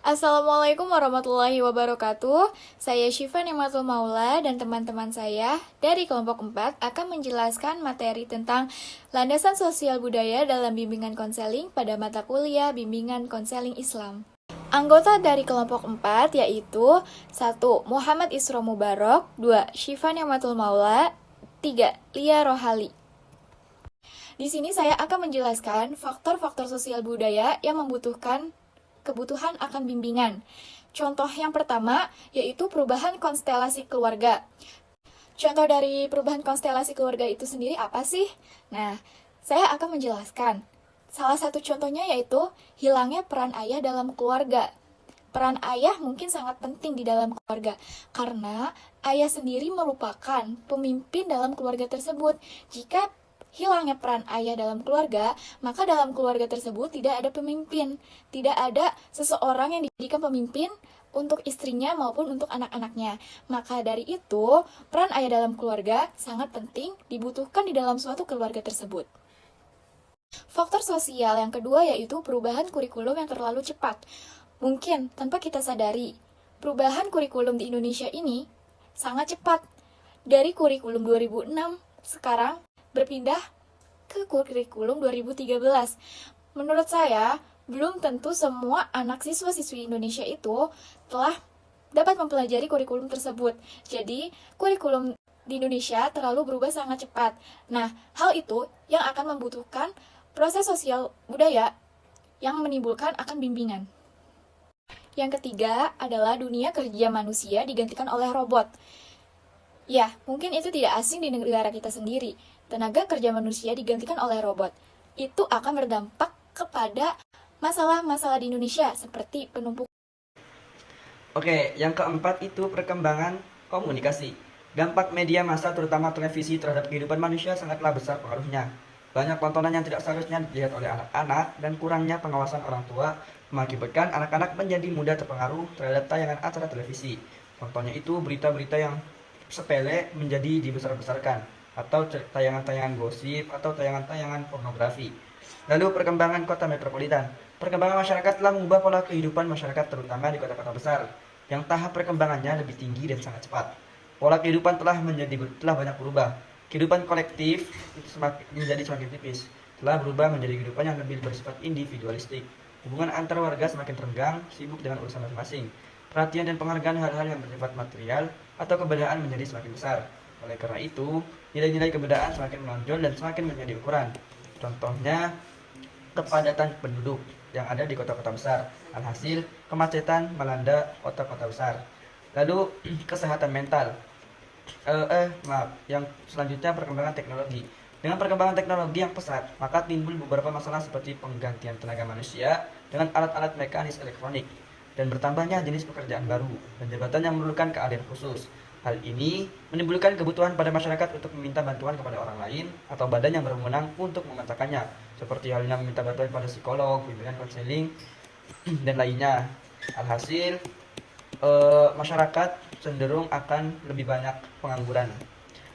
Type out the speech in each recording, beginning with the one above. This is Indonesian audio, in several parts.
Assalamualaikum warahmatullahi wabarakatuh. Saya Syifa Nimatul Maula dan teman-teman saya dari kelompok 4 akan menjelaskan materi tentang landasan sosial budaya dalam bimbingan konseling pada mata kuliah bimbingan konseling Islam. Anggota dari kelompok 4 yaitu 1. Muhammad Isro Mubarok, 2. Syifa Nimatul Maula, 3. Lia Rohali. Di sini saya akan menjelaskan faktor-faktor sosial budaya yang membutuhkan kebutuhan akan bimbingan. Contoh yang pertama yaitu perubahan konstelasi keluarga. Contoh dari perubahan konstelasi keluarga itu sendiri apa sih? Nah, saya akan menjelaskan. Salah satu contohnya yaitu hilangnya peran ayah dalam keluarga. Peran ayah mungkin sangat penting di dalam keluarga karena ayah sendiri merupakan pemimpin dalam keluarga tersebut. Jika hilangnya peran ayah dalam keluarga, maka dalam keluarga tersebut tidak ada pemimpin, tidak ada seseorang yang dijadikan pemimpin untuk istrinya maupun untuk anak-anaknya. Maka dari itu, peran ayah dalam keluarga sangat penting dibutuhkan di dalam suatu keluarga tersebut. Faktor sosial yang kedua yaitu perubahan kurikulum yang terlalu cepat. Mungkin tanpa kita sadari, perubahan kurikulum di Indonesia ini sangat cepat. Dari kurikulum 2006 sekarang berpindah ke kurikulum 2013. Menurut saya, belum tentu semua anak siswa-siswi Indonesia itu telah dapat mempelajari kurikulum tersebut. Jadi, kurikulum di Indonesia terlalu berubah sangat cepat. Nah, hal itu yang akan membutuhkan proses sosial budaya yang menimbulkan akan bimbingan. Yang ketiga adalah dunia kerja manusia digantikan oleh robot. Ya, mungkin itu tidak asing di negara kita sendiri. Tenaga kerja manusia digantikan oleh robot. Itu akan berdampak kepada masalah-masalah di Indonesia seperti penumpukan. Oke, yang keempat itu perkembangan komunikasi. Dampak media massa terutama televisi terhadap kehidupan manusia sangatlah besar pengaruhnya. Banyak tontonan yang tidak seharusnya dilihat oleh anak-anak dan kurangnya pengawasan orang tua mengakibatkan anak-anak menjadi mudah terpengaruh terhadap tayangan acara televisi. Contohnya itu berita-berita yang sepele menjadi dibesar-besarkan, atau tayangan-tayangan gosip atau tayangan-tayangan pornografi. Lalu perkembangan kota metropolitan. Perkembangan masyarakat telah mengubah pola kehidupan masyarakat terutama di kota-kota besar, yang tahap perkembangannya lebih tinggi dan sangat cepat. Pola kehidupan telah banyak berubah. Kehidupan kolektif menjadi semakin tipis, telah berubah menjadi kehidupan yang lebih bersifat individualistik. Hubungan antar warga semakin renggang, sibuk dengan urusan masing-masing. Perhatian dan penghargaan hal-hal yang bersifat material atau kebedaan menjadi semakin besar. Oleh karena itu, nilai-nilai kebedaan semakin menonjol dan semakin menjadi ukuran. Contohnya, kepadatan penduduk yang ada di kota-kota besar. Alhasil, kemacetan melanda kota-kota besar. Lalu, kesehatan mental. Yang selanjutnya perkembangan teknologi. Dengan perkembangan teknologi yang pesat, maka timbul beberapa masalah seperti penggantian tenaga manusia dengan alat-alat mekanis elektronik dan bertambahnya jenis pekerjaan baru dan jabatan yang memerlukan keahlian khusus. Hal ini menimbulkan kebutuhan pada masyarakat untuk meminta bantuan kepada orang lain atau badan yang berwenang untuk memetakannya, seperti halnya meminta bantuan pada psikolog, bimbingan konseling, dan lainnya. Alhasil, masyarakat cenderung akan lebih banyak pengangguran.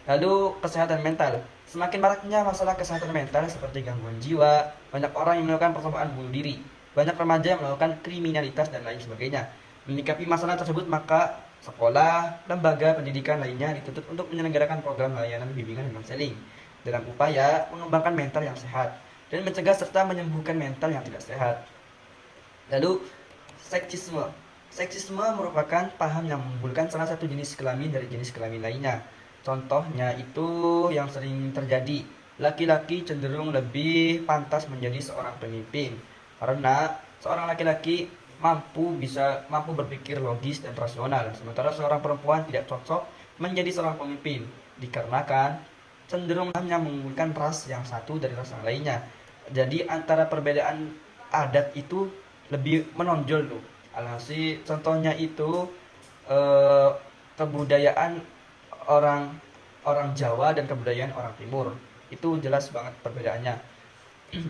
Lalu kesehatan mental. Semakin maraknya masalah kesehatan mental seperti gangguan jiwa, banyak orang yang melakukan percobaan bunuh diri, banyak remaja yang melakukan kriminalitas dan lain sebagainya. Menyikapi masalah tersebut, maka sekolah, lembaga pendidikan lainnya dituntut untuk menyelenggarakan program layanan bimbingan dan konseling dalam upaya mengembangkan mental yang sehat dan mencegah serta menyembuhkan mental yang tidak sehat. Lalu, seksisme. Seksisme merupakan paham yang mengunggulkan salah satu jenis kelamin dari jenis kelamin lainnya. Contohnya itu yang sering terjadi, laki-laki cenderung lebih pantas menjadi seorang pemimpin karena seorang laki-laki mampu berpikir logis dan rasional, sementara seorang perempuan tidak cocok menjadi seorang pemimpin dikarenakan cenderung hanya mengunggulkan ras yang satu dari ras yang lainnya. Jadi antara perbedaan adat itu lebih menonjol tuh. Alhasil contohnya itu eh, kebudayaan orang orang Jawa dan kebudayaan orang Timur itu jelas banget perbedaannya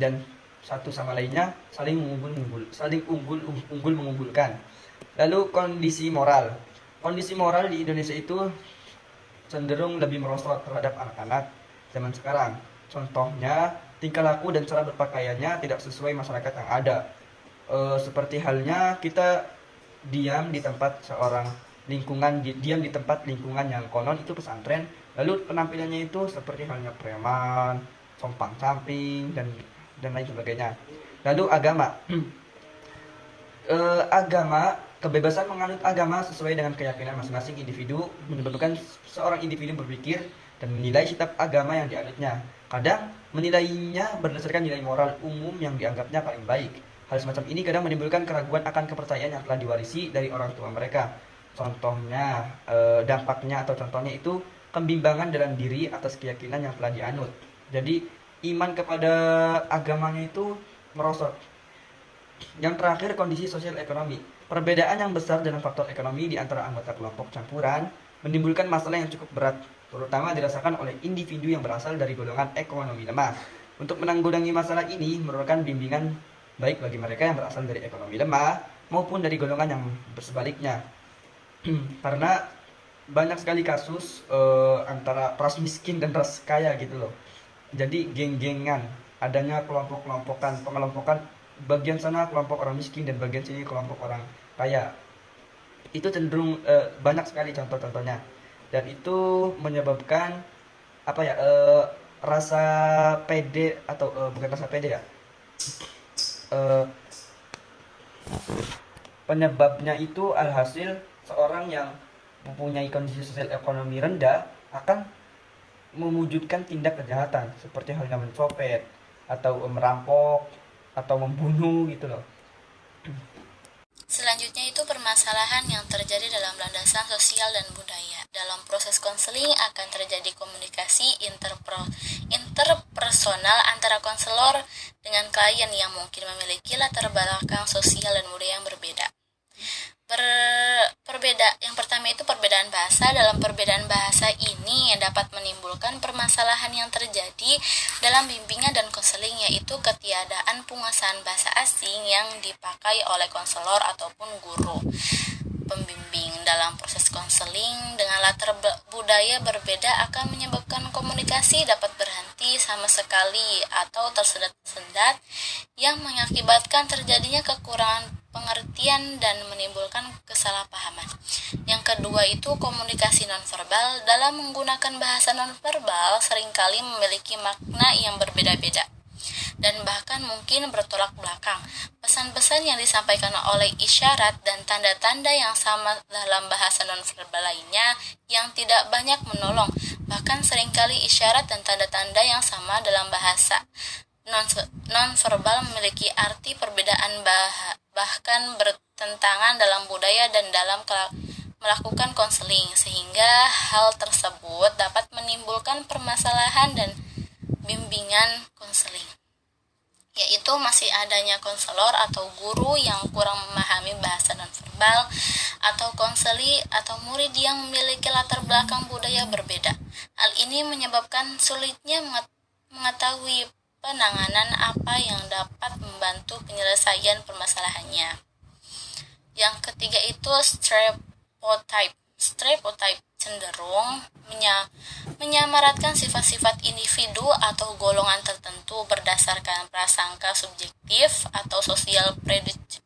dan satu sama lainnya saling unggul mengunggulkan. Lalu kondisi moral di Indonesia itu cenderung lebih merosot terhadap anak-anak zaman sekarang. Contohnya, tingkah laku dan cara berpakaiannya tidak sesuai masyarakat yang ada. Seperti halnya kita diam di tempat diam di tempat lingkungan yang konon itu pesantren, lalu penampilannya itu seperti halnya preman, compang camping dan lain sebagainya. Lalu agama. Agama, kebebasan menganut agama sesuai dengan keyakinan masing-masing individu menyebabkan seorang individu berpikir dan menilai sikap agama yang dianutnya. Kadang menilainya berdasarkan nilai moral umum yang dianggapnya paling baik. Hal semacam ini kadang menimbulkan keraguan akan kepercayaan yang telah diwarisi dari orang tua mereka. Contohnya, dampaknya atau contohnya itu kebimbangan dalam diri atas keyakinan yang telah dianut. Jadi iman kepada agamanya itu merosot. Yang terakhir, kondisi sosial ekonomi. Perbedaan yang besar dalam faktor ekonomi di antara anggota kelompok campuran menimbulkan masalah yang cukup berat, terutama dirasakan oleh individu yang berasal dari golongan ekonomi lemah. Untuk menanggulangi masalah ini merupakan bimbingan baik bagi mereka yang berasal dari ekonomi lemah maupun dari golongan yang bersebaliknya. Karena banyak sekali kasus antara ras miskin dan ras kaya gitu loh. Jadi geng-gengan, adanya pengelompokan bagian sana kelompok orang miskin dan bagian sini kelompok orang kaya. Itu cenderung banyak sekali contoh-contohnya. Dan itu menyebabkan apa ya? Rasa pede atau bukan rasa pede ya. Eh, Penyebabnya itu alhasil seorang yang mempunyai kondisi sosial ekonomi rendah akan mewujudkan tindak kejahatan seperti halnya mencopet atau merampok atau membunuh gitu loh. Selanjutnya itu permasalahan yang terjadi dalam landasan sosial dan budaya. Dalam proses konseling akan terjadi komunikasi interpersonal antara konselor dengan klien yang mungkin memiliki latar belakang sosial dan budaya yang berbeda. Yang pertama itu perbedaan bahasa. Dalam perbedaan bahasa ini dapat menimbulkan permasalahan yang terjadi dalam bimbingan dan konseling, yaitu ketiadaan penguasaan bahasa asing yang dipakai oleh konselor ataupun guru pembimbing. Dalam proses konseling dengan latar budaya berbeda akan menyebabkan komunikasi dapat berhenti sama sekali atau tersendat-sendat yang mengakibatkan terjadinya kekurangan pengertian dan menimbulkan kesalahpahaman. Yang kedua itu komunikasi nonverbal. Dalam menggunakan bahasa nonverbal seringkali memiliki makna yang berbeda-beda dan bahkan mungkin bertolak belakang. Pesan-pesan yang disampaikan oleh isyarat dan tanda-tanda yang sama dalam bahasa nonverbal lainnya yang tidak banyak menolong. Bahkan seringkali isyarat dan tanda-tanda yang sama dalam bahasa nonverbal memiliki arti perbedaan bahkan bertentangan dalam budaya dan dalam melakukan konseling, sehingga hal tersebut dapat menimbulkan permasalahan dan bimbingan konseling, yaitu masih adanya konselor atau guru yang kurang memahami bahasa nonverbal, atau konseli atau murid yang memiliki latar belakang budaya berbeda. Hal ini menyebabkan sulitnya mengetahui penanganan apa yang dapat membantu penyelesaian permasalahannya. Yang ketiga itu stereotype. Stereotype cenderung menyamaratakan sifat-sifat individu atau golongan tertentu berdasarkan prasangka subjektif atau social prejudice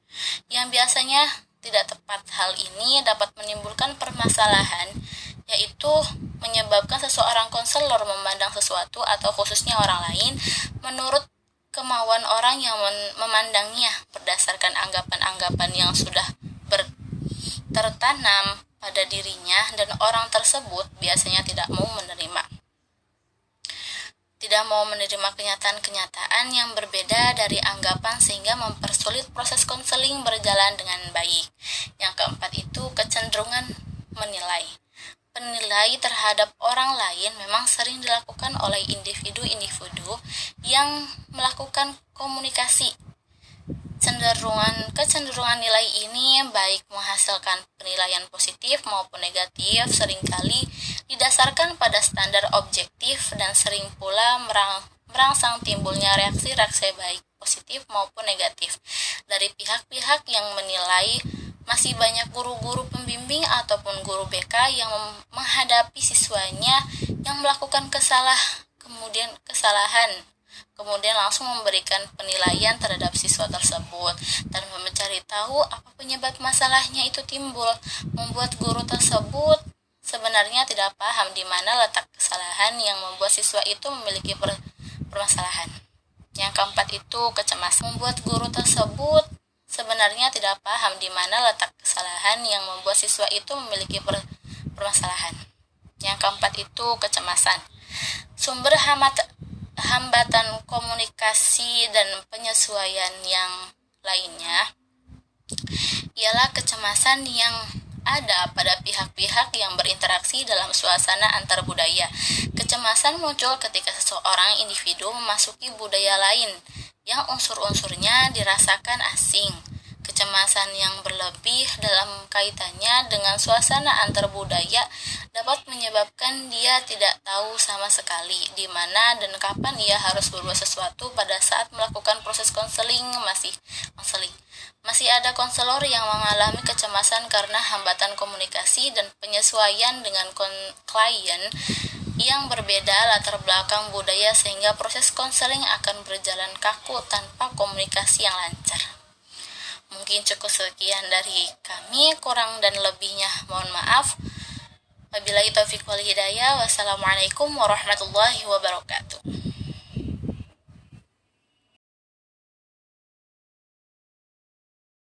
yang biasanya tidak tepat. Hal ini dapat menimbulkan permasalahan, yaitu menyebabkan seseorang konselor memandang sesuatu atau khususnya orang lain menurut kemauan orang yang memandangnya berdasarkan anggapan-anggapan yang sudah tertanam pada dirinya, dan orang tersebut biasanya tidak mau menerima kenyataan-kenyataan yang berbeda dari anggapan sehingga mempersulit proses konseling berjalan dengan baik. Yang keempat itu kecenderungan menilai. Penilai terhadap orang lain memang sering dilakukan oleh individu-individu yang melakukan komunikasi. Kecenderungan nilai ini baik menghasilkan penilaian positif maupun negatif seringkali didasarkan pada standar objektif dan sering pula merangsang timbulnya reaksi-reaksi baik positif maupun negatif dari pihak-pihak yang menilai. Masih banyak guru-guru pembimbing ataupun guru BK yang menghadapi siswanya yang melakukan kesalahan kemudian langsung memberikan penilaian terhadap siswa tersebut tanpa mencari tahu apa penyebab masalahnya itu timbul, membuat guru tersebut sebenarnya tidak paham di mana letak kesalahan yang membuat siswa itu memiliki permasalahan. Yang keempat itu kecemasan, membuat guru tersebut sebenarnya tidak paham di mana letak kesalahan yang membuat siswa itu memiliki permasalahan. Yang keempat itu kecemasan. Sumber hambatan komunikasi dan penyesuaian yang lainnya ialah kecemasan yang ada pada pihak-pihak yang berinteraksi dalam suasana antar budaya. Kecemasan muncul ketika seseorang individu memasuki budaya lain yang unsur-unsurnya dirasakan asing. Kecemasan yang berlebih dalam kaitannya dengan suasana antar budaya dapat menyebabkan dia tidak tahu sama sekali di mana dan kapan ia harus berbuat sesuatu pada saat melakukan proses konseling. Masih ada konselor yang mengalami kecemasan karena hambatan komunikasi dan penyesuaian dengan klien yang berbeda latar belakang budaya sehingga proses konseling akan berjalan kaku tanpa komunikasi yang lancar. Mungkin cukup sekian dari kami, kurang dan lebihnya mohon maaf. Wabillahi taufiq wal hidayah. Wassalamualaikum warahmatullahi wabarakatuh.